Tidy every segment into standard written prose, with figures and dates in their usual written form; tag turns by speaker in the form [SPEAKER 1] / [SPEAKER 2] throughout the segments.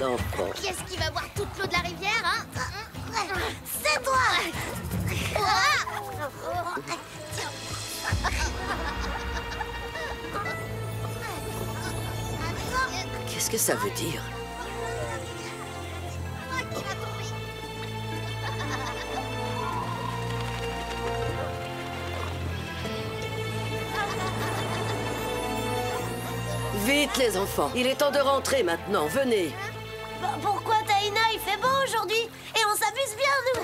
[SPEAKER 1] enfants.
[SPEAKER 2] Qui est-ce qui va boire toute l'eau de la rivière, hein? C'est toi!
[SPEAKER 1] Qu'est-ce que ça veut dire? Vite les enfants, il est temps de rentrer maintenant, venez.
[SPEAKER 2] Pourquoi Taïna, il fait beau aujourd'hui? Et on s'amuse bien, nous.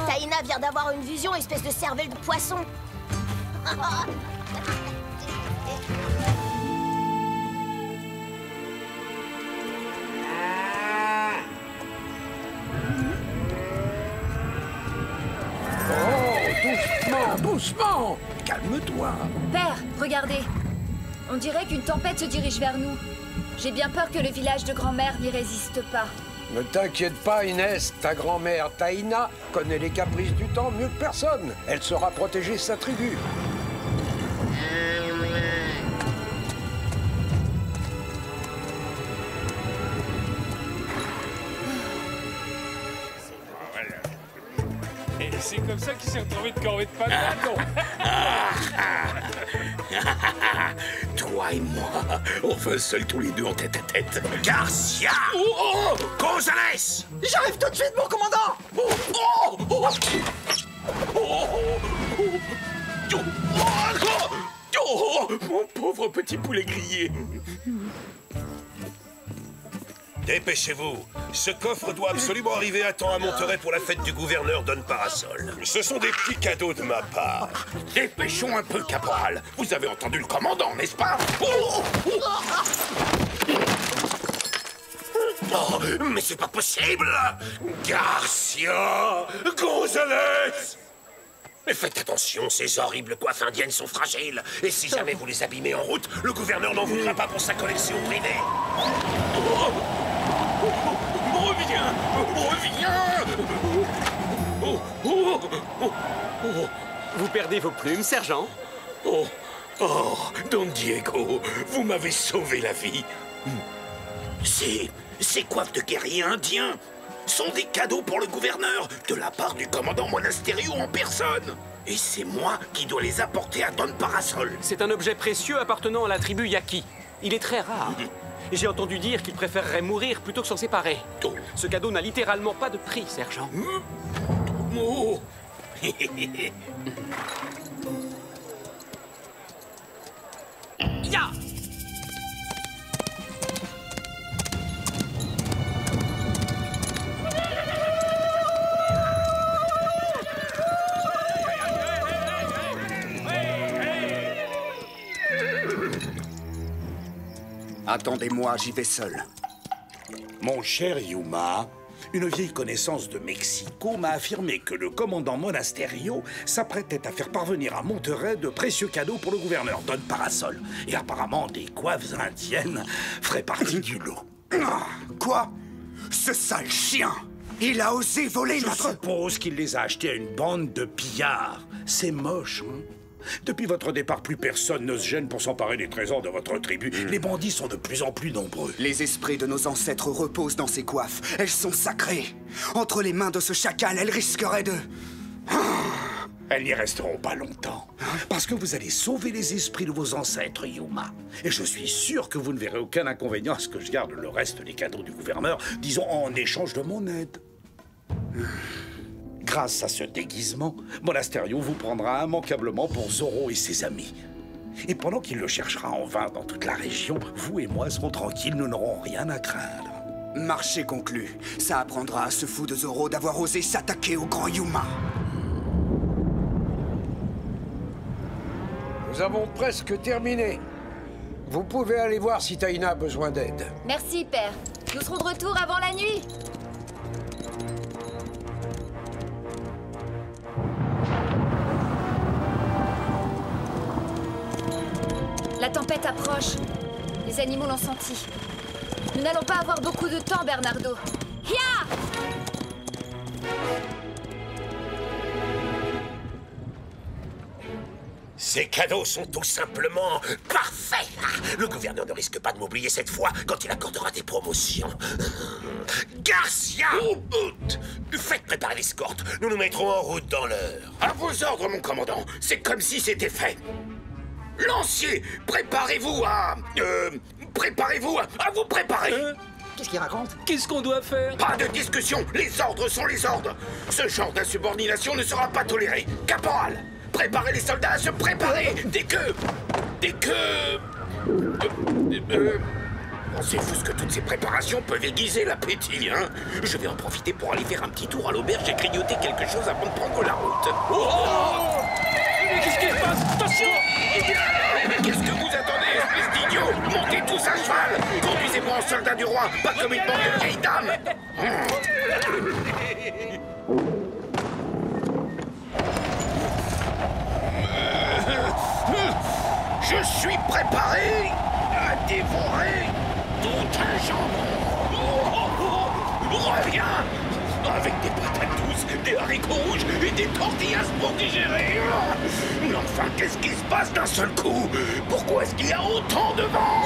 [SPEAKER 2] Taïna vient d'avoir une vision, espèce de cervelle de poisson.
[SPEAKER 3] Doucement, doucement! Calme-toi.
[SPEAKER 4] Père, regardez. On dirait qu'une tempête se dirige vers nous. J'ai bien peur que le village de grand-mère n'y résiste pas.
[SPEAKER 3] Ne t'inquiète pas, Inès. Ta grand-mère Taïna connaît les caprices du temps mieux que personne. Elle saura protéger sa tribu.
[SPEAKER 5] Et c'est comme ça qu'il s'est retrouvé de corvée de patates, non?
[SPEAKER 6] Toi et moi, on va seuls tous les deux en tête à tête. Garcia! Oh! Gonzalez!
[SPEAKER 7] J'arrive tout de suite, mon commandant!
[SPEAKER 6] Mon pauvre petit poulet grillé! Dépêchez-vous. Ce coffre doit absolument arriver à temps à Monterey pour la fête du gouverneur Don Parasol. Ce sont des petits cadeaux de ma part.
[SPEAKER 8] Dépêchons un peu, caporal. Vous avez entendu le commandant, n'est-ce pas?
[SPEAKER 6] Oh, mais c'est pas possible! Garcia! Gonzalez! Mais faites attention, ces horribles coiffes indiennes sont fragiles. Et si jamais vous les abîmez en route, le gouverneur n'en voudra pas pour sa collection privée.
[SPEAKER 8] Reviens!
[SPEAKER 9] Vous perdez vos plumes, sergent?
[SPEAKER 6] Oh, Don Diego, vous m'avez sauvé la vie. Ces coiffes de guerriers indiens sont des cadeaux pour le gouverneur de la part du commandant Monasterio en personne. Et c'est moi qui dois les apporter à Don Parasol.
[SPEAKER 9] C'est un objet précieux appartenant à la tribu Yaqui. Il est très rare. Et j'ai entendu dire qu'il préférerait mourir plutôt que s'en séparer.
[SPEAKER 6] Oh.
[SPEAKER 9] Ce cadeau n'a littéralement pas de prix, sergent.
[SPEAKER 6] Oh.
[SPEAKER 9] Ya!
[SPEAKER 7] Attendez-moi, j'y vais seul.
[SPEAKER 8] Mon cher Yuma, une vieille connaissance de Mexico m'a affirmé que le commandant Monasterio s'apprêtait à faire parvenir à Monterey de précieux cadeaux pour le gouverneur Don Parasol. Et apparemment, des coiffes indiennes feraient partie du lot.
[SPEAKER 7] Quoi? Ce sale chien! Il a osé voler
[SPEAKER 8] Je
[SPEAKER 7] notre...
[SPEAKER 8] suppose qu'il les a achetés à une bande de pillards. C'est moche, hein? Depuis votre départ, plus personne ne se gêne pour s'emparer des trésors de votre tribu. Les bandits sont de plus en plus nombreux.
[SPEAKER 7] Les esprits de nos ancêtres reposent dans ces coiffes. Elles sont sacrées. Entre les mains de ce chacal, elles risqueraient de...
[SPEAKER 8] Elles n'y resteront pas longtemps. Parce que vous allez sauver les esprits de vos ancêtres, Yuma. Et je suis sûr que vous ne verrez aucun inconvénient à ce que je garde le reste des cadeaux du gouverneur, disons en échange de mon aide. Grâce à ce déguisement, Monasterio vous prendra immanquablement pour Zorro et ses amis. Et pendant qu'il le cherchera en vain dans toute la région, vous et moi serons tranquilles, nous n'aurons rien à craindre.
[SPEAKER 7] Marché conclu. Ça apprendra à ce fou de Zorro d'avoir osé s'attaquer au grand Yuma.
[SPEAKER 3] Nous avons presque terminé. Vous pouvez aller voir si Taïna a besoin d'aide.
[SPEAKER 4] Merci, père. Nous serons de retour avant la nuit. La tempête approche. Les animaux l'ont senti. Nous n'allons pas avoir beaucoup de temps, Bernardo. Ya!
[SPEAKER 6] Ces cadeaux sont tout simplement parfaits. Le gouverneur ne risque pas de m'oublier cette fois quand il accordera des promotions. Garcia! Faites préparer l'escorte. Nous nous mettrons en route dans l'heure. À vos ordres, mon commandant. C'est comme si c'était fait. Lancier, préparez-vous à vous préparer.
[SPEAKER 10] Qu'est-ce qu'il raconte?
[SPEAKER 5] Qu'est-ce qu'on doit faire?
[SPEAKER 6] Pas de discussion. Les ordres sont les ordres. Ce genre d'insubordination ne sera pas toléré. Caporal, préparez les soldats à se préparer. Pensez-vous ce que toutes ces préparations peuvent aiguiser l'appétit, hein? Je vais en profiter pour aller faire un petit tour à l'auberge et grignoter quelque chose avant de prendre la route.
[SPEAKER 5] Oh! Mais qu'est-ce qui se passe? Attention!
[SPEAKER 6] Qu'est-ce que vous attendez, espèce d'idiot? Montez tous à cheval! Conduisez-moi en soldat du roi, pas comme une bande de vieilles dames! Je suis préparé à dévorer tout un jambon! Reviens! Avec des patates douces, des haricots rouges et des tortillas pour digérer. Mais enfin, qu'est-ce qui se passe d'un seul coup? Pourquoi est-ce qu'il y a autant de vent?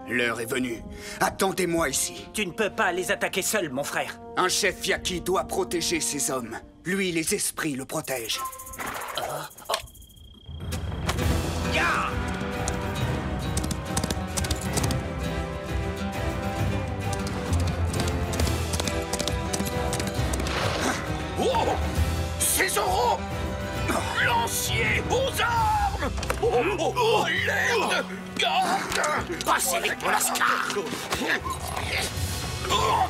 [SPEAKER 7] L'heure est venue. Attendez-moi ici.
[SPEAKER 10] Tu ne peux pas les attaquer seul, mon frère.
[SPEAKER 7] Un chef Yaki doit protéger ses hommes. Lui, les esprits le protègent.
[SPEAKER 10] Ya!
[SPEAKER 6] Oh! C'est Zoro! Lancier aux armes! L'aide! Garde! Passez vite, mon lascar!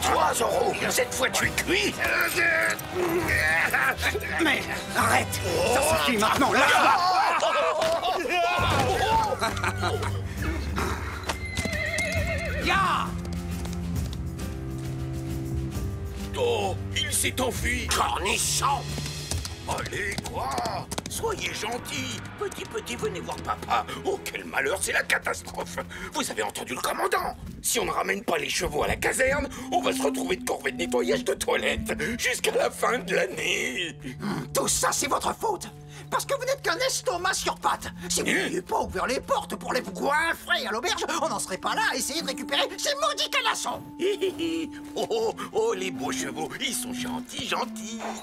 [SPEAKER 6] Toi, Zoro! Cette fois, tu es cuit!
[SPEAKER 7] Mais arrête! Ça suffit maintenant, là-bas!
[SPEAKER 10] Ya!
[SPEAKER 6] Oh! Il s'est enfui! Cornichon! Allez, quoi? Soyez gentil. Petit, venez voir papa. Oh, quel malheur, c'est la catastrophe. Vous avez entendu le commandant? Si on ne ramène pas les chevaux à la caserne, on va se retrouver de corvée de nettoyage de toilettes jusqu'à la fin de l'année.
[SPEAKER 10] Tout ça, c'est votre faute. Parce que vous n'êtes qu'un estomac sur pattes. Si vous n'aviez pas ouvert les portes pour les goinfrer à l'auberge, on n'en serait pas là à essayer de récupérer ces maudits canassons.
[SPEAKER 6] Oh, les beaux chevaux, ils sont gentils.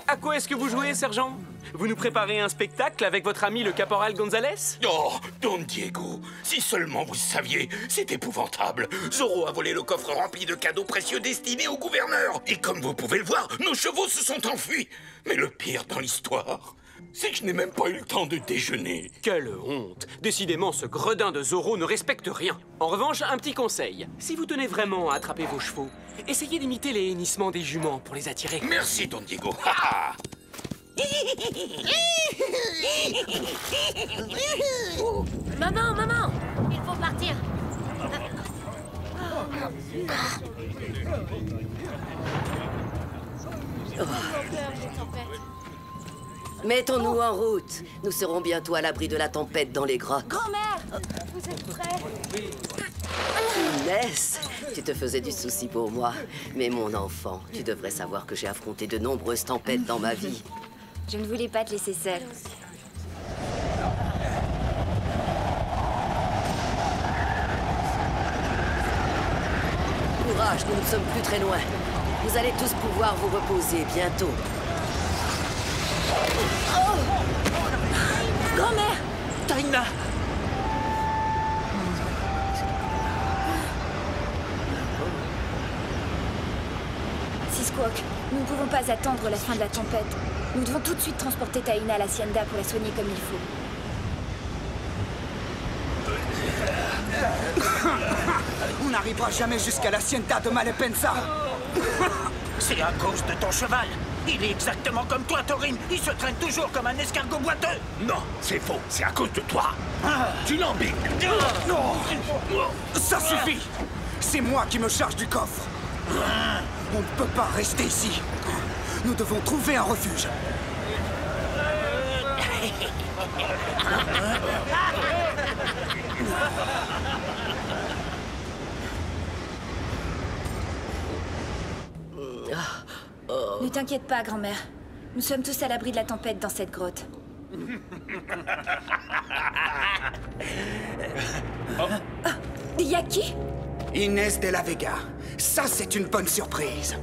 [SPEAKER 9] À quoi est-ce que vous jouez, sergent? Vous nous préparez un spectacle avec votre ami le caporal Gonzalez?
[SPEAKER 6] Oh, Don Diego, si seulement vous saviez, c'est épouvantable. Zoro a volé le coffre rempli de cadeaux précieux destinés au gouverneur. Et comme vous pouvez le voir, nos chevaux se sont enfuis. Mais le pire dans l'histoire, c'est que je n'ai même pas eu le temps de déjeuner.
[SPEAKER 9] Quelle honte! Décidément, ce gredin de Zoro ne respecte rien. En revanche, un petit conseil. Si vous tenez vraiment à attraper vos chevaux, essayez d'imiter les hennissements des juments pour les attirer.
[SPEAKER 6] Merci, Don Diego.
[SPEAKER 2] Maman, il faut partir.
[SPEAKER 1] Mettons-nous en route. Nous serons bientôt à l'abri de la tempête dans les grottes.
[SPEAKER 2] Grand-mère, vous êtes prêts?
[SPEAKER 1] Inès, tu te faisais du souci pour moi. Mais mon enfant, tu devrais savoir que j'ai affronté de nombreuses tempêtes dans ma vie.
[SPEAKER 4] Je ne voulais pas te laisser seule.
[SPEAKER 1] Courage, nous ne sommes plus très loin. Vous allez tous pouvoir vous reposer bientôt.
[SPEAKER 2] Grand-mère!
[SPEAKER 10] Taina!
[SPEAKER 4] Sisquoc, nous ne pouvons pas attendre la fin de la tempête. Nous devons tout de suite transporter Taina à l'Hacienda pour la soigner comme il faut.
[SPEAKER 7] On n'arrivera jamais jusqu'à l'Hacienda de Malepensa.
[SPEAKER 10] C'est à cause de ton cheval. Il est exactement comme toi, Thorim. Il se traîne toujours comme un escargot boiteux.
[SPEAKER 6] Non, c'est faux. C'est à cause de toi. Tu l'embigues.
[SPEAKER 7] Ça suffit. C'est moi qui me charge du coffre. On ne peut pas rester ici. Nous devons trouver un refuge.
[SPEAKER 4] Ne t'inquiète pas, grand-mère. Nous sommes tous à l'abri de la tempête dans cette grotte. Des Yaki?
[SPEAKER 7] Inès de la Vega. Ça, c'est une bonne surprise.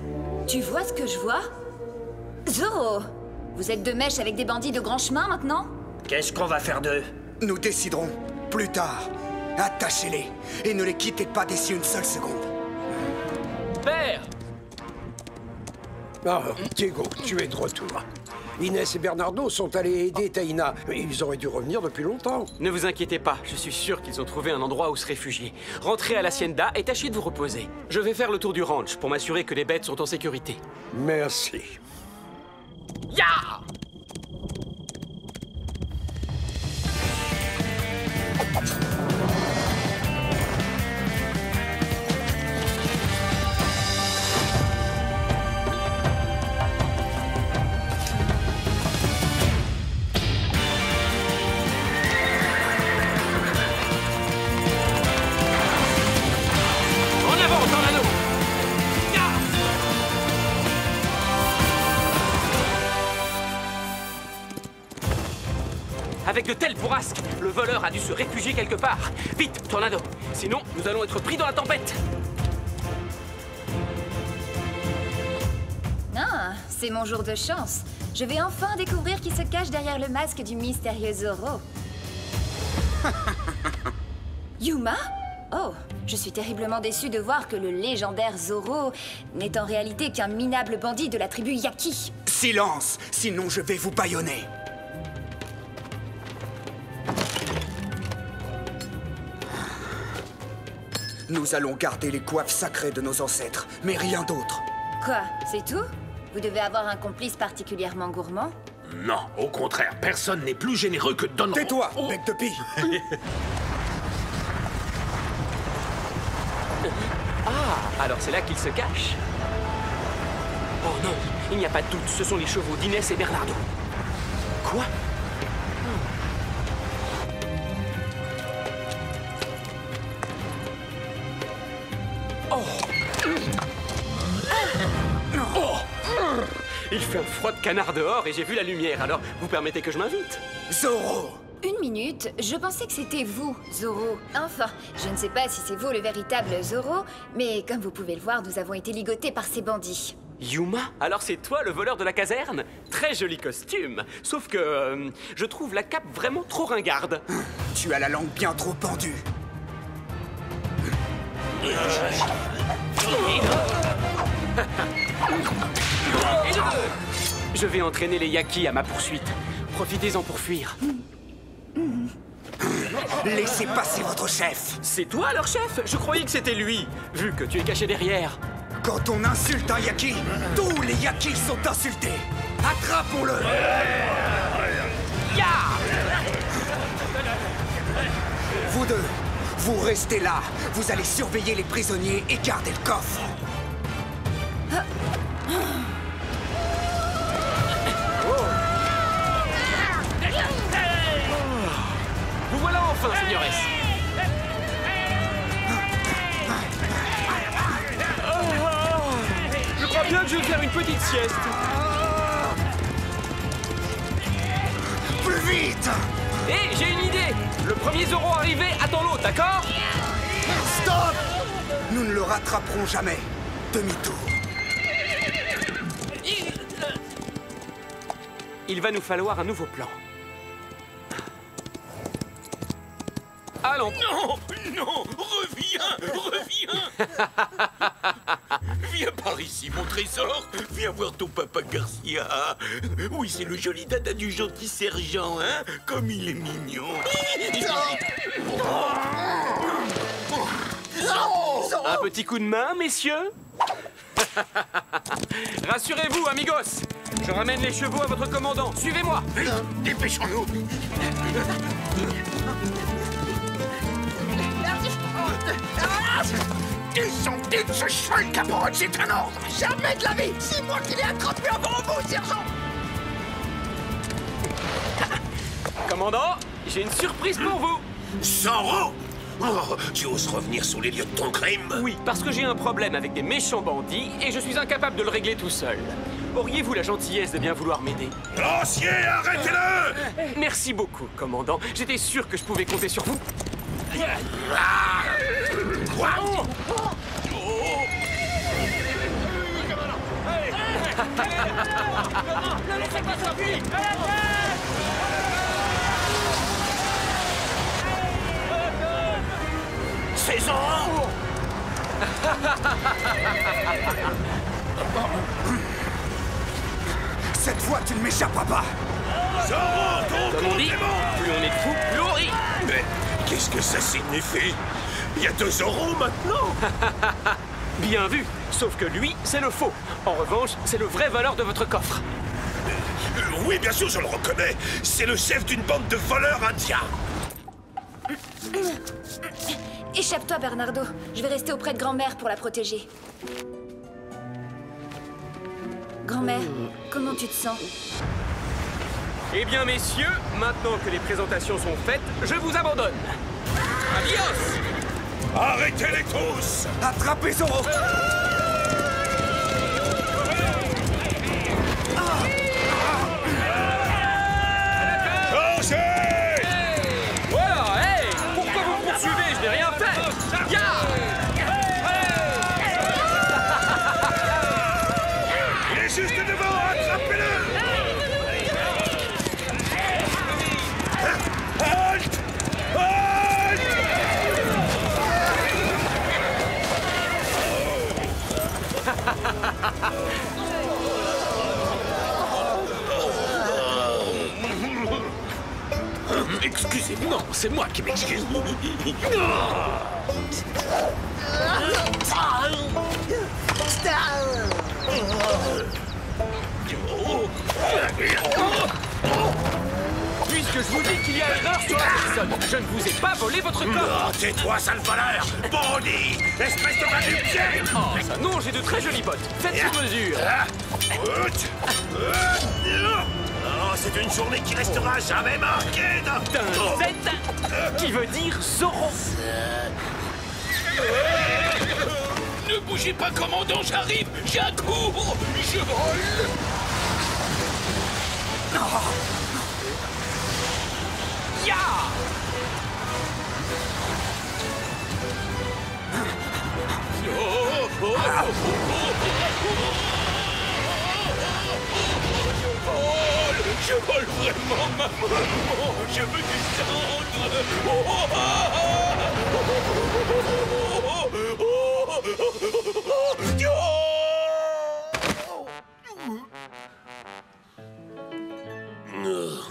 [SPEAKER 4] Tu vois ce que je vois? Zoro! Vous êtes de mèche avec des bandits de grand chemin, maintenant?
[SPEAKER 5] Qu'est-ce qu'on va faire d'eux?
[SPEAKER 7] Nous déciderons plus tard. Attachez-les et ne les quittez pas d'ici une seule seconde.
[SPEAKER 9] Père!
[SPEAKER 3] Ah, Diego, tu es de retour. Inès et Bernardo sont allés aider Taina. Ils auraient dû revenir depuis longtemps.
[SPEAKER 9] Ne vous inquiétez pas, je suis sûr qu'ils ont trouvé un endroit où se réfugier. Rentrez à l'hacienda et tâchez de vous reposer. Je vais faire le tour du ranch pour m'assurer que les bêtes sont en sécurité.
[SPEAKER 3] Merci.
[SPEAKER 9] Ya! Avec de telles bourrasques, le voleur a dû se réfugier quelque part. Vite, Tornado! Sinon, nous allons être pris dans la tempête!
[SPEAKER 4] Ah, c'est mon jour de chance. Je vais enfin découvrir qui se cache derrière le masque du mystérieux Zoro. Yuma? Oh, je suis terriblement déçue de voir que le légendaire Zoro n'est en réalité qu'un minable bandit de la tribu Yaki.
[SPEAKER 7] Silence, sinon je vais vous bâillonner. Nous allons garder les coiffes sacrées de nos ancêtres, mais rien d'autre.
[SPEAKER 4] Quoi, c'est tout? Vous devez avoir un complice particulièrement gourmand?
[SPEAKER 6] Non, au contraire, personne n'est plus généreux que Don...
[SPEAKER 7] Tais-toi, bec de pie.
[SPEAKER 9] Ah, alors c'est là qu'il se cache. Oh non, il n'y a pas de doute, ce sont les chevaux d'Inès et Bernardo. Quoi? Il fait un froid de canard dehors et j'ai vu la lumière, alors vous permettez que je m'invite?
[SPEAKER 7] Zoro!
[SPEAKER 4] Une minute, je pensais que c'était vous, Zoro. Enfin, je ne sais pas si c'est vous le véritable Zoro, mais comme vous pouvez le voir, nous avons été ligotés par ces bandits.
[SPEAKER 9] Yuma? Alors c'est toi le voleur de la caserne? Très joli costume. Sauf que je trouve la cape vraiment trop ringarde.
[SPEAKER 7] Tu as la langue bien trop pendue.
[SPEAKER 9] Je vais entraîner les Yaki à ma poursuite. Profitez-en pour fuir.
[SPEAKER 7] Laissez passer votre chef.
[SPEAKER 9] C'est toi leur chef? Je croyais que c'était lui, vu que tu es caché derrière.
[SPEAKER 7] Quand on insulte un Yaki, tous les Yakis sont insultés. Attrapons-le.
[SPEAKER 9] Ya!
[SPEAKER 7] Vous deux, vous restez là. Vous allez surveiller les prisonniers et garder le coffre.
[SPEAKER 9] Vous voilà enfin, señores. Je crois bien que je vais faire une petite sieste.
[SPEAKER 7] Plus vite!
[SPEAKER 9] Hé, j'ai une idée. Le premier Zoro arrivé attend l'autre, d'accord?
[SPEAKER 7] Stop! Nous ne le rattraperons jamais. Demi-tour.
[SPEAKER 9] Il va nous falloir un nouveau plan. Allons.
[SPEAKER 6] Non, non, reviens. Viens par ici, mon trésor. Viens voir ton papa Garcia. Oui, c'est le joli dada du gentil sergent, hein? Comme il est mignon.
[SPEAKER 9] Un petit coup de main, messieurs? Rassurez-vous, amigos. Je ramène les chevaux à votre commandant. Suivez-moi.
[SPEAKER 6] Dépêchons-nous. Descendez de ce cheval, caporal, c'est un ordre.
[SPEAKER 10] Jamais de la vie. C'est moi qui l'ai attrapé avant vous, sergent.
[SPEAKER 9] Commandant, j'ai une surprise pour vous.
[SPEAKER 6] Zorro! Oh, tu oses revenir sur les lieux de ton crime?
[SPEAKER 9] Oui, parce que j'ai un problème avec des méchants bandits et je suis incapable de le régler tout seul. Auriez-vous la gentillesse de bien vouloir m'aider?
[SPEAKER 6] Lancier, arrêtez-le!
[SPEAKER 9] Merci beaucoup, commandant. J'étais sûr que je pouvais compter sur vous.
[SPEAKER 6] Quoi?
[SPEAKER 5] Ne laissez pas sortir.
[SPEAKER 6] C'est Zorro!
[SPEAKER 7] Cette fois, tu ne m'échapperas pas.
[SPEAKER 6] Zorro, ton
[SPEAKER 9] Comme on dit,
[SPEAKER 6] complément!
[SPEAKER 9] plus on est de fous, plus on rit.
[SPEAKER 6] Mais qu'est-ce que ça signifie? Il y a 2 Zorro maintenant?
[SPEAKER 9] Bien vu, sauf que lui, c'est le faux. En revanche, c'est le vrai voleur de votre coffre.
[SPEAKER 6] Oui, bien sûr, je le reconnais. C'est le chef d'une bande de voleurs indiens.
[SPEAKER 4] Échappe-toi, Bernardo. Je vais rester auprès de grand-mère pour la protéger. Grand-mère, comment tu te sens?
[SPEAKER 9] Eh bien, messieurs, maintenant que les présentations sont faites, je vous abandonne. Adios!
[SPEAKER 6] Arrêtez-les tous!
[SPEAKER 7] Attrapez Zorro!
[SPEAKER 6] Changez!
[SPEAKER 9] Voilà, hey! Pourquoi vous me poursuivez? Je n'ai rien fait! Ya!
[SPEAKER 6] Il est juste devant, attrapez-le! Halt! Halt! Excusez-moi, non, c'est moi qui m'excuse.
[SPEAKER 9] Puisque je vous dis qu'il y a erreur sur la personne, je ne vous ai pas volé votre corps!
[SPEAKER 6] Oh, tais-toi, sale voleur! Bandit! Espèce de va-du-pied!
[SPEAKER 9] Oh, ça non, j'ai de très jolies bottes. Faites sur mesure.
[SPEAKER 6] Oh, c'est une journée qui restera jamais marquée
[SPEAKER 9] D'un Z qui veut dire Zorro.
[SPEAKER 6] Ne bougez pas, commandant, j'arrive! J'accours! Je vole!
[SPEAKER 9] Ya!
[SPEAKER 6] Je vole vraiment, maman! Je veux descendre!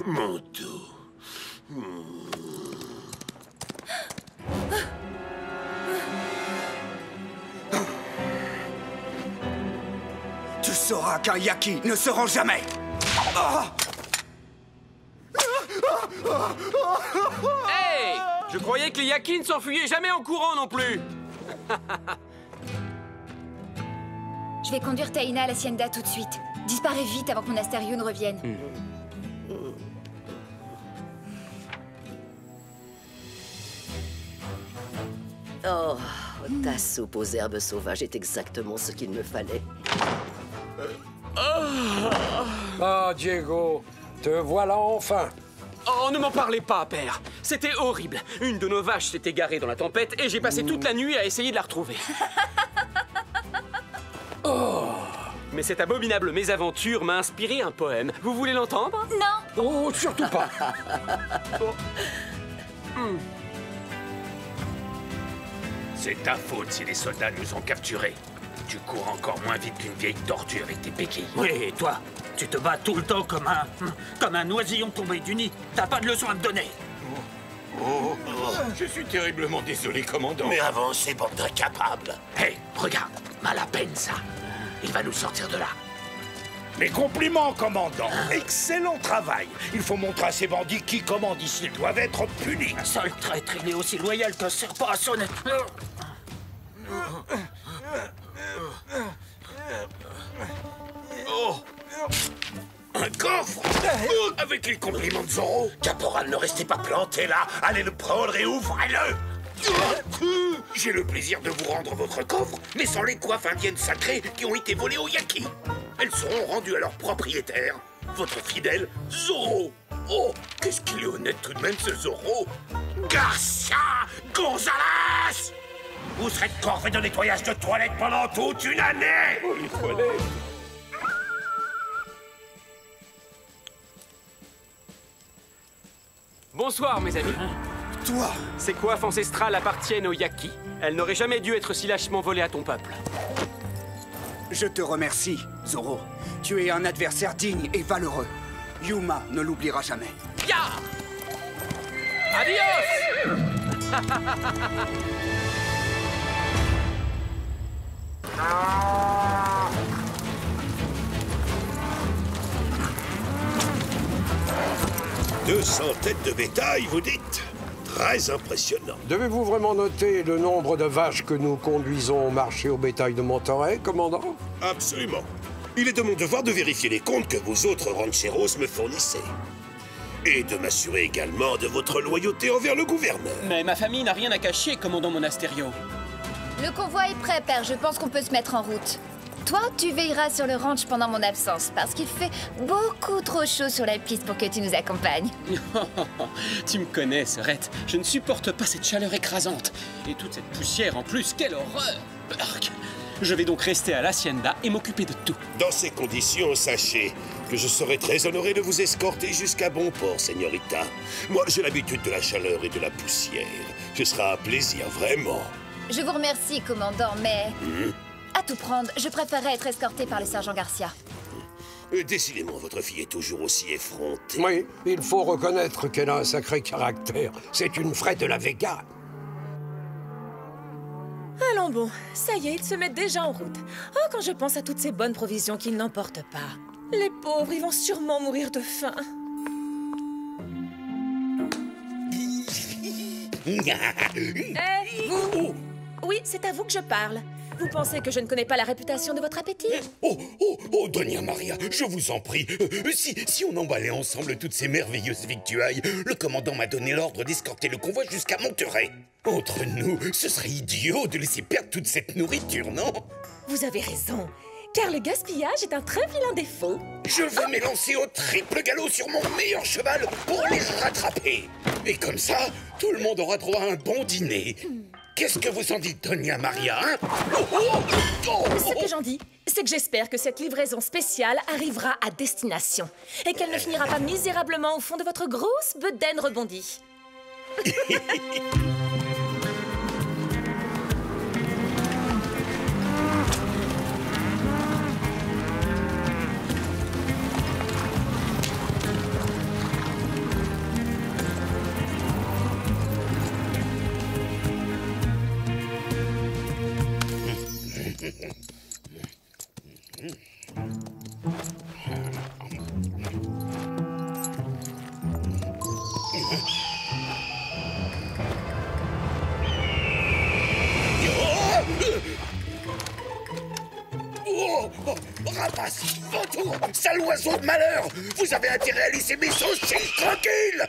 [SPEAKER 6] Mon dos.
[SPEAKER 7] Tu sauras qu'un Yaki ne se rend jamais.
[SPEAKER 9] Hey! Je croyais que les Yaki ne s'enfuyaient jamais en courant non plus.
[SPEAKER 4] Je vais conduire Taina à l'Hacienda tout de suite. Disparais vite avant que mon Asterio ne revienne.
[SPEAKER 1] Oh, ta soupe aux herbes sauvages est exactement ce qu'il me fallait.
[SPEAKER 3] Ah, Diego, te voilà enfin.
[SPEAKER 9] Oh, ne m'en parlez pas, père. C'était horrible. Une de nos vaches s'est égarée dans la tempête et j'ai passé toute la nuit à essayer de la retrouver. Mais cette abominable mésaventure m'a inspiré un poème. Vous voulez l'entendre?
[SPEAKER 4] Non!
[SPEAKER 3] Oh, surtout pas.
[SPEAKER 6] C'est ta faute si les soldats nous ont capturés. Tu cours encore moins vite qu'une vieille tortue avec tes béquilles.
[SPEAKER 5] Oui, et toi, tu te bats tout le temps comme un oisillon tombé du nid. T'as pas de leçon à me donner.
[SPEAKER 6] Je suis terriblement désolé, commandant. Mais avancez, bande d'incapables. Hé, regarde, mal à peine ça. Il va nous sortir de là.
[SPEAKER 8] Mes compliments, commandant. Excellent travail. Il faut montrer à ces bandits qui commandent ici. Ils doivent être punis.
[SPEAKER 5] Un seul traître, il est aussi loyal qu'un serpent à son...
[SPEAKER 6] Oh! Un coffre! Avec les compliments de Zorro! Caporal, ne restez pas planté là! Allez le prendre et ouvrez-le! J'ai le plaisir de vous rendre votre coffre, mais sans les coiffes indiennes sacrées qui ont été volées aux Yaki. Elles seront rendues à leur propriétaire, votre fidèle Zorro. Oh, qu'est-ce qu'il est honnête tout de même, ce Zorro! Garcia Gonzalez! Vous serez de corvée de nettoyage de toilettes pendant toute une année!
[SPEAKER 3] Oh, les toilettes!
[SPEAKER 9] Bonsoir, mes amis.
[SPEAKER 7] Toi!
[SPEAKER 9] Ces coiffes ancestrales appartiennent aux Yaki. Elles n'auraient jamais dû être si lâchement volées à ton peuple.
[SPEAKER 7] Je te remercie, Zorro. Tu es un adversaire digne et valeureux. Yuma ne l'oubliera jamais.
[SPEAKER 9] Ya! Adios! «
[SPEAKER 6] 200 têtes de bétail, vous dites? Très impressionnant.
[SPEAKER 3] Devez-vous vraiment noter le nombre de vaches que nous conduisons au marché au bétail de Monterey, commandant?
[SPEAKER 6] Absolument. Il est de mon devoir de vérifier les comptes que vous autres rancheros me fournissez. Et de m'assurer également de votre loyauté envers le gouverneur.
[SPEAKER 5] Mais ma famille n'a rien à cacher, commandant Monasterio.
[SPEAKER 4] Le convoi est prêt, père. Je pense qu'on peut se mettre en route. Toi, tu veilleras sur le ranch pendant mon absence, parce qu'il fait beaucoup trop chaud sur la piste pour que tu nous accompagnes.
[SPEAKER 5] Tu me connais, Serette. Je ne supporte pas cette chaleur écrasante. Et toute cette poussière en plus, quelle horreur! Arc. Je vais donc rester à l'Hacienda et m'occuper de tout.
[SPEAKER 6] Dans ces conditions, sachez que je serai très honoré de vous escorter jusqu'à bon port, señorita. Moi, j'ai l'habitude de la chaleur et de la poussière. Ce sera un plaisir, vraiment.
[SPEAKER 4] Je vous remercie, commandant, mais... À tout prendre, je préférerais être escorté par le sergent Garcia.
[SPEAKER 6] Décidément, votre fille est toujours aussi effrontée.
[SPEAKER 3] Oui, il faut reconnaître qu'elle a un sacré caractère. C'est une vraie de la Vega.
[SPEAKER 11] Allons bon, ça y est, ils se mettent déjà en route. Oh, quand je pense à toutes ces bonnes provisions qu'ils n'emportent pas. Les pauvres, ils vont sûrement mourir de faim. Vous! Oui, c'est à vous que je parle. Vous pensez que je ne connais pas la réputation de votre appétit?
[SPEAKER 6] Oh, Doña Maria, je vous en prie. Si on emballait ensemble toutes ces merveilleuses victuailles, le commandant m'a donné l'ordre d'escorter le convoi jusqu'à Monterey. Entre nous, ce serait idiot de laisser perdre toute cette nourriture, non?
[SPEAKER 11] Vous avez raison, car le gaspillage est un très vilain défaut.
[SPEAKER 6] Je vais m'élancer au triple galop sur mon meilleur cheval pour les rattraper. Et comme ça, tout le monde aura droit à un bon dîner. Qu'est-ce que vous en dites, Doña Maria, hein?
[SPEAKER 11] Ce que j'en dis, c'est que j'espère que cette livraison spéciale arrivera à destination et qu'elle ne finira pas misérablement au fond de votre grosse bedaine rebondie.
[SPEAKER 6] Rapace, vautour, sale oiseau de malheur! Vous avez intérêt à laisser mes saucisses tranquilles!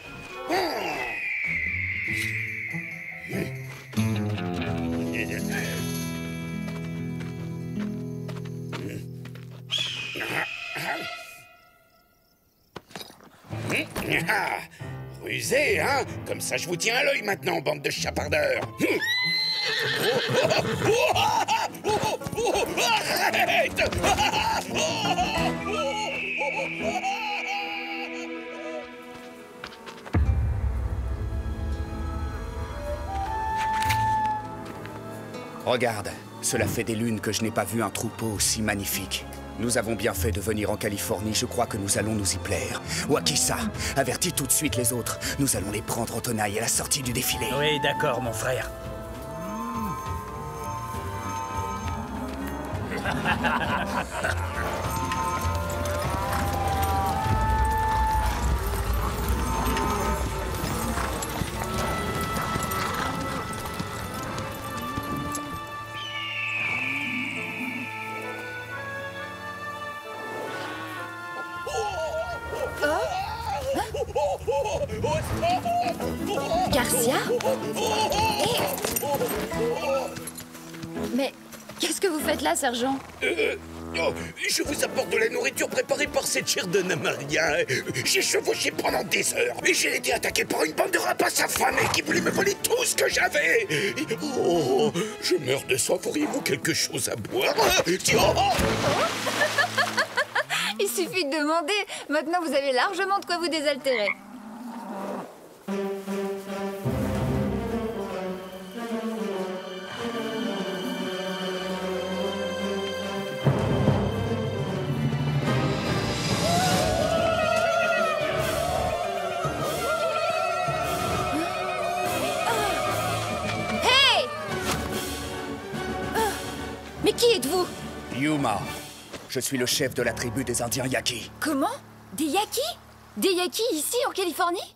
[SPEAKER 6] Rusé, hein? Comme ça, je vous tiens à l'œil maintenant, bande de chapardeurs! Arrête!
[SPEAKER 7] Regarde, cela fait des lunes que je n'ai pas vu un troupeau aussi magnifique. Nous avons bien fait de venir en Californie, je crois que nous allons nous y plaire. Wakisa, avertis tout de suite les autres. Nous allons les prendre en tenaille à la sortie du défilé.
[SPEAKER 5] Oui, d'accord, mon frère.
[SPEAKER 4] Garcia? Mais qu'est-ce que vous faites là, sergent?
[SPEAKER 6] Je vous apporte de la nourriture préparée par cette chère Donna Maria. J'ai chevauché pendant des heures et j'ai été attaqué par une bande de rapaces affamés qui voulaient me voler tout ce que j'avais. Oh, je meurs de soif. Auriez-vous quelque chose à boire?
[SPEAKER 4] Il suffit de demander. Maintenant, vous avez largement de quoi vous désaltérer. Mais qui êtes-vous?
[SPEAKER 7] Yuma. Je suis le chef de la tribu des Indiens Yaqui.
[SPEAKER 4] Comment? Des Yaqui? Des Yaqui ici, en Californie?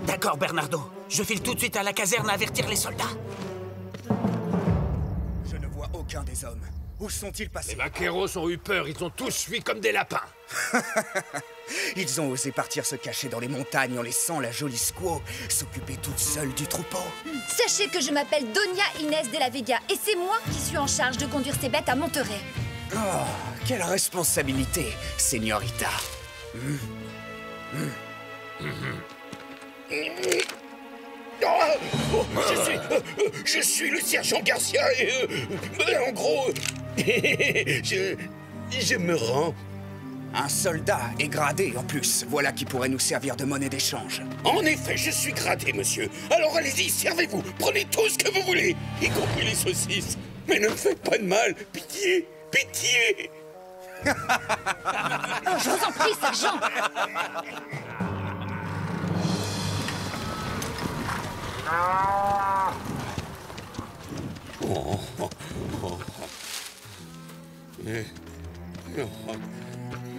[SPEAKER 10] D'accord, Bernardo. Je file tout de suite à la caserne à avertir les soldats.
[SPEAKER 7] Je ne vois aucun des hommes. Où sont-ils passés?
[SPEAKER 6] Les vaqueros ont eu peur. Ils ont tous fui comme des lapins.
[SPEAKER 7] Ils ont osé partir se cacher dans les montagnes en laissant la jolie Squaw s'occuper toute seule du troupeau.
[SPEAKER 4] Sachez que je m'appelle Doña Inés de la Vega et c'est moi qui suis en charge de conduire ces bêtes à Monterrey.
[SPEAKER 7] Oh, quelle responsabilité, señorita.
[SPEAKER 6] Je suis le sergent Garcia et en gros, je me rends.
[SPEAKER 7] Un soldat est gradé en plus. Voilà qui pourrait nous servir de monnaie d'échange.
[SPEAKER 6] En effet, je suis gradé, monsieur. Alors allez-y, servez-vous. Prenez tout ce que vous voulez, y compris les saucisses. Mais ne me faites pas de mal. Pitié, pitié.
[SPEAKER 4] Oh, je vous en prie, sergent.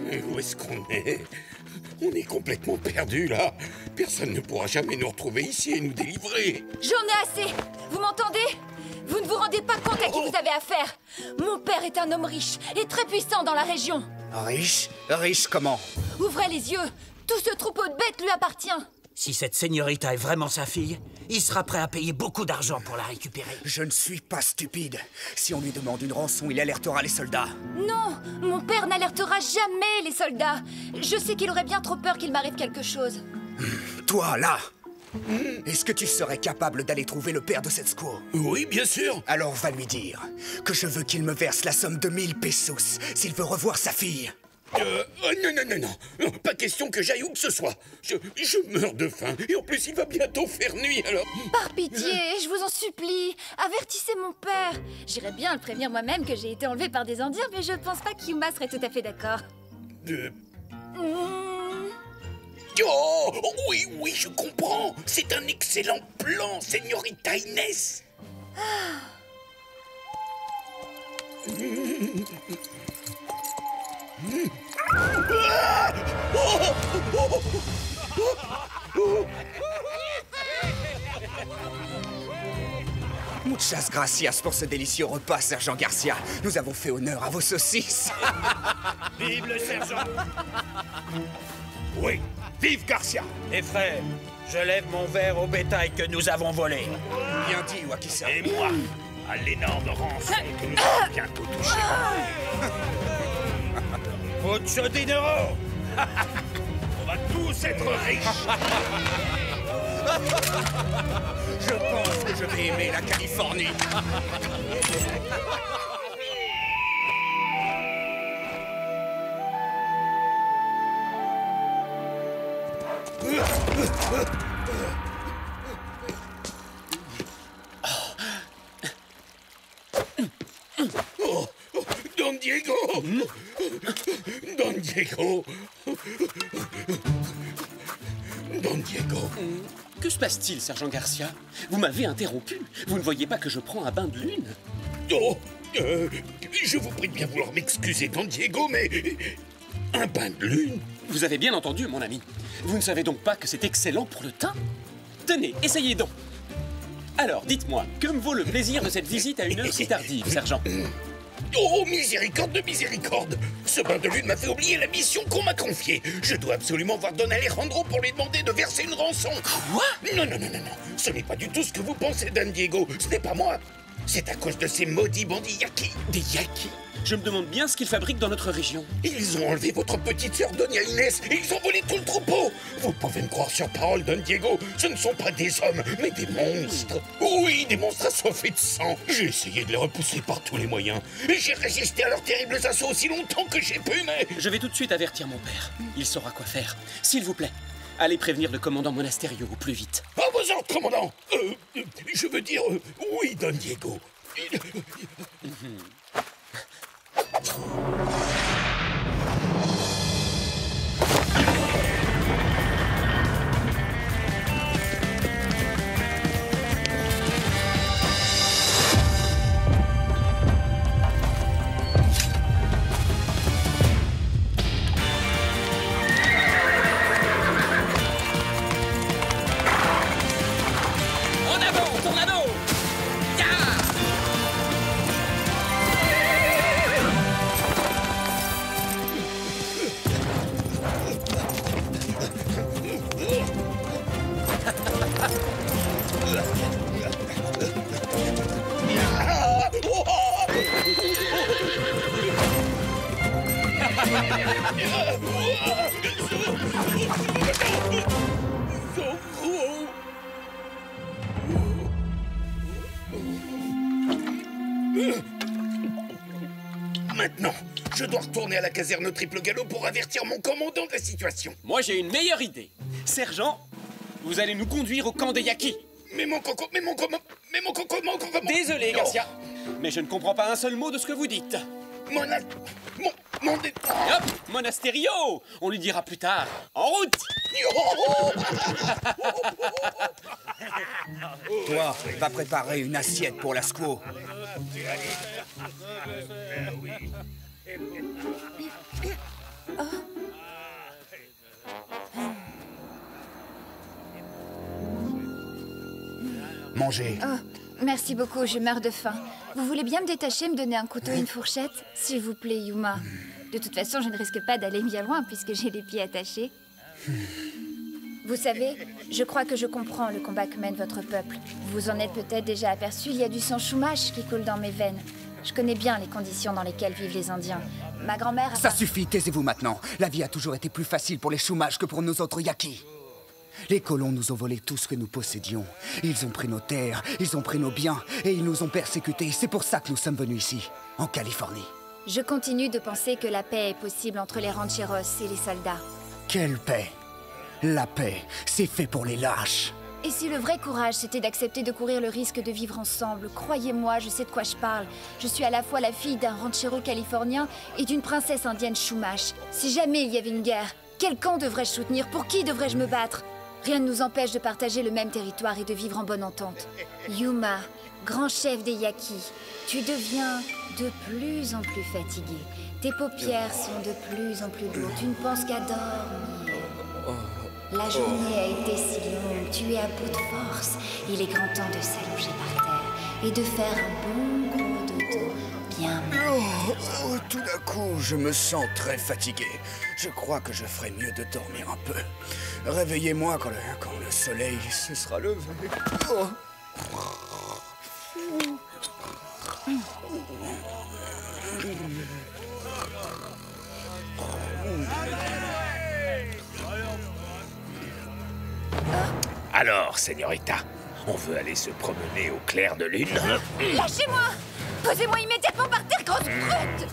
[SPEAKER 6] Mais où est-ce qu'on est? On est complètement perdus, là. Personne ne pourra jamais nous retrouver ici et nous délivrer.
[SPEAKER 4] J'en ai assez. Vous m'entendez? Vous ne vous rendez pas compte à qui vous avez affaire. Mon père est un homme riche et très puissant dans la région.
[SPEAKER 7] Riche? Riche comment?
[SPEAKER 4] Ouvrez les yeux. Tout ce troupeau de bêtes lui appartient.
[SPEAKER 10] Si cette señorita est vraiment sa fille, il sera prêt à payer beaucoup d'argent pour la récupérer.
[SPEAKER 7] Je ne suis pas stupide. Si on lui demande une rançon, il alertera les soldats.
[SPEAKER 4] Non, mon père n'alertera jamais les soldats. Je sais qu'il aurait bien trop peur qu'il m'arrive quelque chose.
[SPEAKER 7] Toi, là, est-ce que tu serais capable d'aller trouver le père de cette squaw?
[SPEAKER 6] Oui, bien sûr.
[SPEAKER 7] Alors va lui dire que je veux qu'il me verse la somme de 1000 pesos s'il veut revoir sa fille.
[SPEAKER 6] Non, pas question que j'aille où que ce soit. Je meurs de faim et en plus il va bientôt faire nuit alors.
[SPEAKER 4] Par pitié, je vous en supplie, avertissez mon père. J'irais bien le prévenir moi-même que j'ai été enlevée par des Indiens, mais je pense pas qu'Yuma serait tout à fait d'accord.
[SPEAKER 6] Oh, oui, je comprends. C'est un excellent plan, señorita Inés.
[SPEAKER 7] Muchas gracias pour ce délicieux repas, sergent Garcia. Nous avons fait honneur à vos saucisses.
[SPEAKER 8] Vive le sergent! Oui, vive Garcia!
[SPEAKER 10] Et frère, je lève mon verre au bétail que nous avons volé.
[SPEAKER 7] Bien dit, Wakisa.
[SPEAKER 8] Et moi, à l'énorme rançon que nous allons bientôt toucher.
[SPEAKER 10] Mucho dinero!
[SPEAKER 8] On va tous être riches!
[SPEAKER 7] Je pense que je vais aimer la Californie.
[SPEAKER 6] Oh, Don Diego! Don Diego! Don Diego!
[SPEAKER 5] Que se passe-t-il, sergent Garcia? Vous m'avez interrompu. Vous ne voyez pas que je prends un bain de lune?
[SPEAKER 6] Oh, je vous prie de bien vouloir m'excuser, Don Diego, mais... Un bain de lune?
[SPEAKER 5] Vous avez bien entendu, mon ami. Vous ne savez donc pas que c'est excellent pour le teint? Tenez, essayez donc. Alors, dites-moi, que me vaut le plaisir de cette visite à une heure si tardive, sergent?
[SPEAKER 6] Oh, miséricorde de miséricorde! Ce bain de lune m'a fait oublier la mission qu'on m'a confiée. Je dois absolument voir Don Alejandro pour lui demander de verser une rançon.
[SPEAKER 5] Quoi?
[SPEAKER 6] Non, non, non, non, non. Ce n'est pas du tout ce que vous pensez, Don Diego. Ce n'est pas moi. C'est à cause de ces maudits bandits Yaki.
[SPEAKER 5] Des Yaki? Je me demande bien ce qu'ils fabriquent dans notre région.
[SPEAKER 6] Ils ont enlevé votre petite sœur Doña Inès et ils ont volé tout le troupeau. Vous pouvez me croire sur parole, Don Diego. Ce ne sont pas des hommes, mais des monstres. Oui, des monstres assoiffés de sang. J'ai essayé de les repousser par tous les moyens. Et j'ai résisté à leurs terribles assauts aussi longtemps que j'ai pu, mais...
[SPEAKER 5] Je vais tout de suite avertir mon père. Il saura quoi faire. S'il vous plaît, allez prévenir le commandant Monasterio au plus vite.
[SPEAKER 6] À vos ordres, commandant. Je veux dire, oui, Don Diego.
[SPEAKER 5] En avant, Tornado! Ya!
[SPEAKER 6] Maintenant, je dois retourner à la caserne au triple galop pour avertir mon commandant de la situation.
[SPEAKER 5] Moi, j'ai une meilleure idée. Sergent, vous allez nous conduire au camp des Yaki.
[SPEAKER 6] Mais mon coco...
[SPEAKER 5] Désolé, Garcia, mais je ne comprends pas un seul mot de ce que vous dites. Hop, Monasterio! On lui dira plus tard. En route!
[SPEAKER 7] Toi, va préparer une assiette pour la squaw. Mangez.
[SPEAKER 4] Oh, merci beaucoup, je meurs de faim. Vous voulez bien me détacher, me donner un couteau et une fourchette? S'il vous plaît, Yuma. De toute façon, je ne risque pas d'aller bien loin puisque j'ai les pieds attachés. Vous savez, je crois que je comprends le combat que mène votre peuple. Vous en êtes peut-être déjà aperçu, il y a du sang Chumash qui coule dans mes veines. Je connais bien les conditions dans lesquelles vivent les Indiens. Ma grand-mère a...
[SPEAKER 7] Ça suffit, taisez-vous maintenant. La vie a toujours été plus facile pour les Chumash que pour nos autres Yaki. Les colons nous ont volé tout ce que nous possédions. Ils ont pris nos terres, ils ont pris nos biens, et ils nous ont persécutés. C'est pour ça que nous sommes venus ici, en Californie.
[SPEAKER 4] Je continue de penser que la paix est possible entre les rancheros et les soldats.
[SPEAKER 7] Quelle paix? La paix, c'est fait pour les lâches.
[SPEAKER 4] Et si le vrai courage, c'était d'accepter de courir le risque de vivre ensemble, croyez-moi, je sais de quoi je parle. Je suis à la fois la fille d'un ranchero californien et d'une princesse indienne Chumash. Si jamais il y avait une guerre, quel camp devrais-je soutenir? Pour qui devrais-je me battre? Rien ne nous empêche de partager le même territoire et de vivre en bonne entente. Yuma, grand chef des Yaki, tu deviens de plus en plus fatigué. Tes paupières sont de plus en plus lourdes. Tu ne penses qu'à dormir. La journée a été si longue, tu es à bout de force. Il est grand temps de s'allonger par terre et de faire un bon gros dodo. Bien.
[SPEAKER 7] Tout d'un coup, je me sens très fatigué. Je crois que je ferais mieux de dormir un peu. Réveillez-moi quand le soleil se sera levé.
[SPEAKER 6] Alors, señorita, on veut aller se promener au clair de lune?
[SPEAKER 4] Lâchez-moi! Posez-moi immédiatement par terre, grosse brute!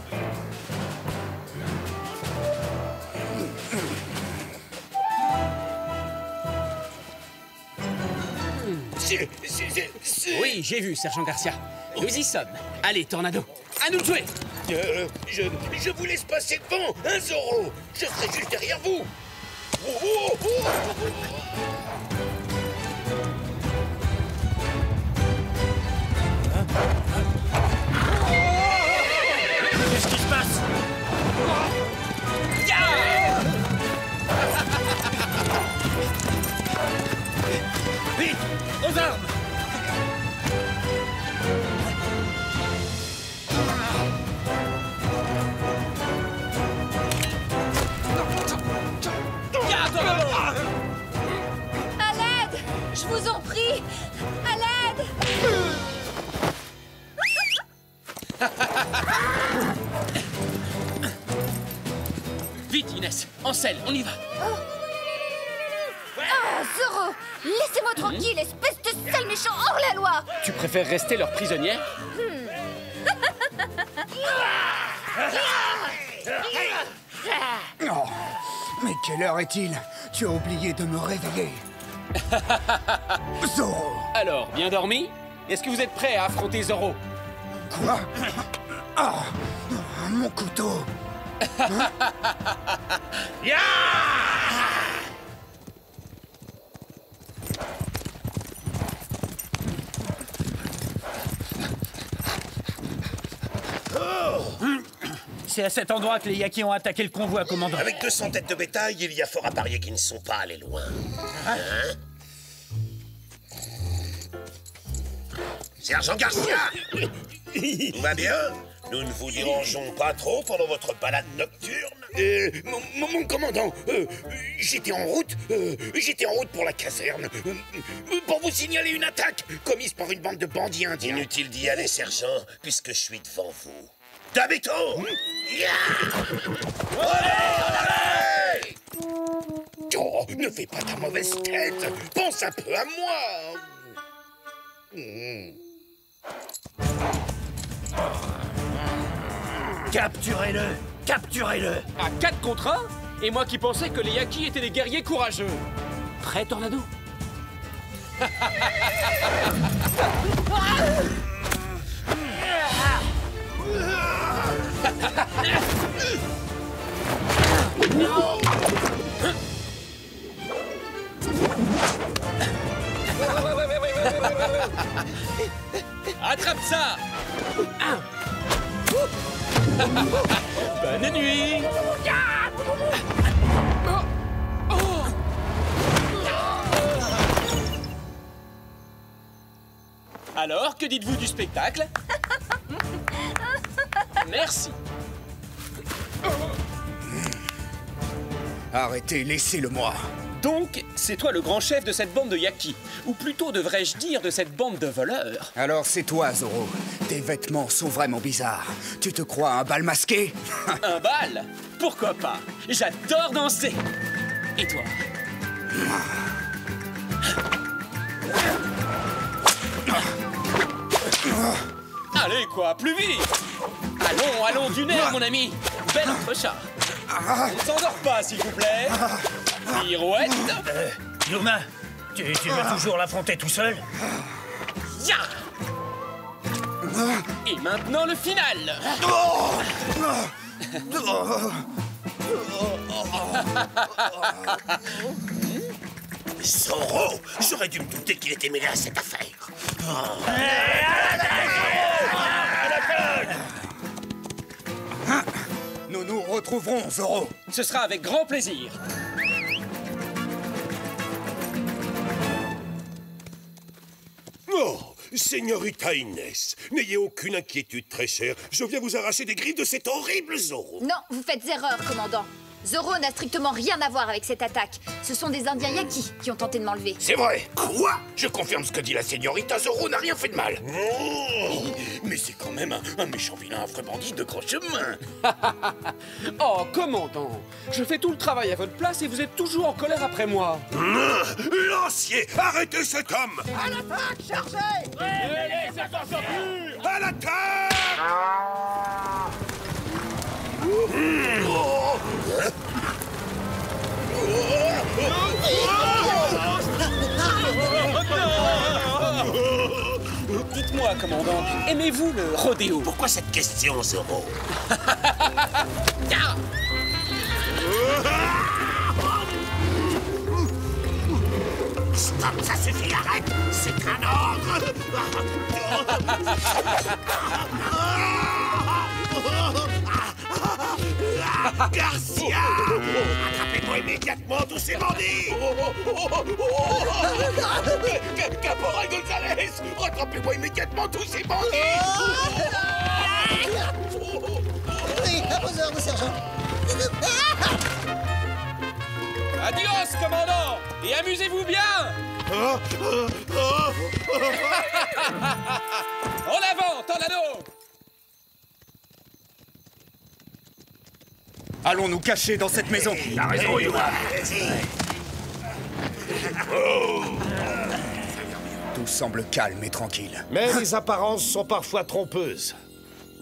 [SPEAKER 5] Oui, j'ai vu, Sergent Garcia. Nous y sommes. Allez, Tornado, à nous de jouer!
[SPEAKER 6] Je vous laisse passer devant, hein, Zorro? Je serai juste derrière vous.
[SPEAKER 5] Qu'est-ce qui se passe? Vite, aux armes!
[SPEAKER 4] vous en prie! À l'aide!
[SPEAKER 5] Vite, Inès, en selle, on y va.
[SPEAKER 4] Ah, Zoro! Laissez-moi tranquille, espèce de sale méchant hors la loi!
[SPEAKER 5] Tu préfères rester leur prisonnière?
[SPEAKER 7] Oh, mais quelle heure est-il? Tu as oublié de me réveiller. Zoro!
[SPEAKER 5] Alors, bien dormi? Est-ce que vous êtes prêts à affronter Zoro?
[SPEAKER 7] Quoi? Ah, mon couteau!
[SPEAKER 12] C'est à cet endroit que les Yaki ont attaqué le convoi, commandant.
[SPEAKER 13] Avec 200 têtes de bétail, il y a fort à parier qu'ils ne sont pas allés loin. Hein? Sergent Garcia! Tout va bien? Nous ne vous dérangeons pas trop pendant votre balade nocturne?
[SPEAKER 6] Mon commandant, j'étais en route pour la caserne, pour vous signaler une attaque commise par une bande de bandits indiens.
[SPEAKER 13] Inutile d'y aller, sergent, puisque je suis devant vous. Tabito!
[SPEAKER 6] Oh, ne fais pas ta mauvaise tête. Pense un peu à moi.
[SPEAKER 12] Capturez-le! Capturez-le!
[SPEAKER 5] À 4 contre 1? Et moi qui pensais que les Yaki étaient des guerriers courageux. Prêt, Tornado? Attrape ça! Bonne nuit! Alors, que dites-vous du spectacle? Merci.
[SPEAKER 7] Arrêtez, laissez-le-moi.
[SPEAKER 5] Donc, c'est toi le grand chef de cette bande de Yaki. Ou plutôt, devrais-je dire, de cette bande de voleurs.
[SPEAKER 7] Alors c'est toi, Zoro. Tes vêtements sont vraiment bizarres. Tu te crois un bal masqué?
[SPEAKER 5] Un bal? Pourquoi pas? J'adore danser. Et toi? Allez, quoi, plus vite! Allons, allons, du nerf, mon ami! Bel entrechat! On ne s'endort pas, s'il vous plaît! Pirouette!
[SPEAKER 12] Yuma, tu veux toujours l'affronter tout seul?
[SPEAKER 5] Ya! Et maintenant, le final!
[SPEAKER 6] Zoro, j'aurais dû me douter qu'il était mêlé à cette affaire.
[SPEAKER 7] Nous nous retrouverons, Zoro.
[SPEAKER 5] Ce sera avec grand plaisir.
[SPEAKER 6] Oh, Señorita Inès, n'ayez aucune inquiétude, très chère. Je viens vous arracher des griffes de cet horrible Zoro.
[SPEAKER 4] Non, vous faites erreur, commandant. Zoro n'a strictement rien à voir avec cette attaque. Ce sont des Indiens Yaki qui ont tenté de m'enlever.
[SPEAKER 6] C'est vrai. Quoi? Je confirme ce que dit la Señorita, Zoro n'a rien fait de mal. Oh, mais c'est quand même un méchant vilain affreux bandit de gros chemin.
[SPEAKER 5] Oh, commandant, je fais tout le travail à votre place et vous êtes toujours en colère après moi.
[SPEAKER 6] Lancier, arrêtez cet homme.
[SPEAKER 10] À l'attaque, chargez!
[SPEAKER 6] À l'attaque!
[SPEAKER 5] Dites-moi, commandant, aimez-vous le rodéo?
[SPEAKER 6] Pourquoi cette question, Zoro? Stop, ça suffit, arrête! C'est un ordre! Garcia! Attrapez-moi immédiatement tous ces bandits! Caporal Gonzalez! Rattrapez-moi immédiatement tous ces bandits!
[SPEAKER 10] Oui, à vos ordres, sergent.
[SPEAKER 5] Adios, commandant! Et amusez-vous bien! En avant, Tornado!
[SPEAKER 7] Allons nous cacher dans cette maison.
[SPEAKER 8] T'as raison, Yuma.
[SPEAKER 7] Tout semble calme et tranquille.
[SPEAKER 14] Mais les apparences sont parfois trompeuses.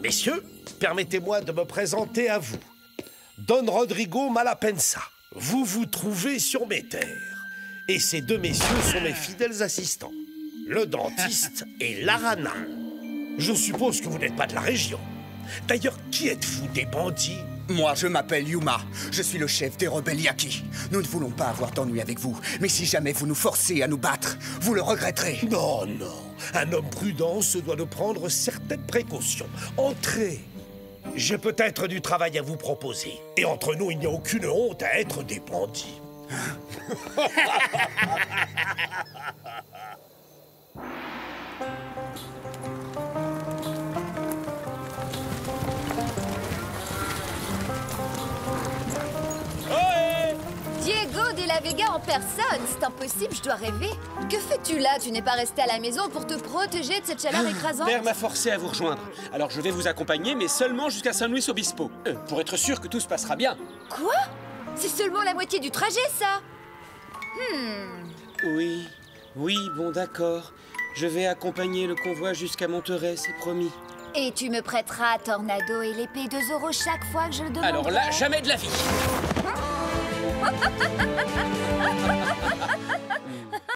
[SPEAKER 14] Messieurs, permettez-moi de me présenter à vous. Don Rodrigo Malapensa. Vous vous trouvez sur mes terres. Et ces deux messieurs sont mes fidèles assistants. Le dentiste et l'Arana. Je suppose que vous n'êtes pas de la région. D'ailleurs, qui êtes-vous, des bandits?
[SPEAKER 7] Moi, je m'appelle Yuma. Je suis le chef des rebelles Yaki. Nous ne voulons pas avoir d'ennui avec vous. Mais si jamais vous nous forcez à nous battre, vous le regretterez.
[SPEAKER 14] Non, non. Un homme prudent se doit de prendre certaines précautions. Entrez. J'ai peut-être du travail à vous proposer. Et entre nous, il n'y a aucune honte à être des bandits.
[SPEAKER 4] Diego de la Vega en personne, c'est impossible, je dois rêver. Que fais-tu là? Tu n'es pas resté à la maison pour te protéger de cette chaleur écrasante?
[SPEAKER 5] Père m'a forcé à vous rejoindre. Alors je vais vous accompagner, mais seulement jusqu'à San Luis Obispo. Pour être sûr que tout se passera bien.
[SPEAKER 4] Quoi? C'est seulement la moitié du trajet, ça?
[SPEAKER 5] Oui, bon d'accord. Je vais accompagner le convoi jusqu'à Monterey, c'est promis.
[SPEAKER 4] Et tu me prêteras Tornado et l'épée de Zoro chaque fois que je le demanderai.
[SPEAKER 5] Alors là, jamais de la vie.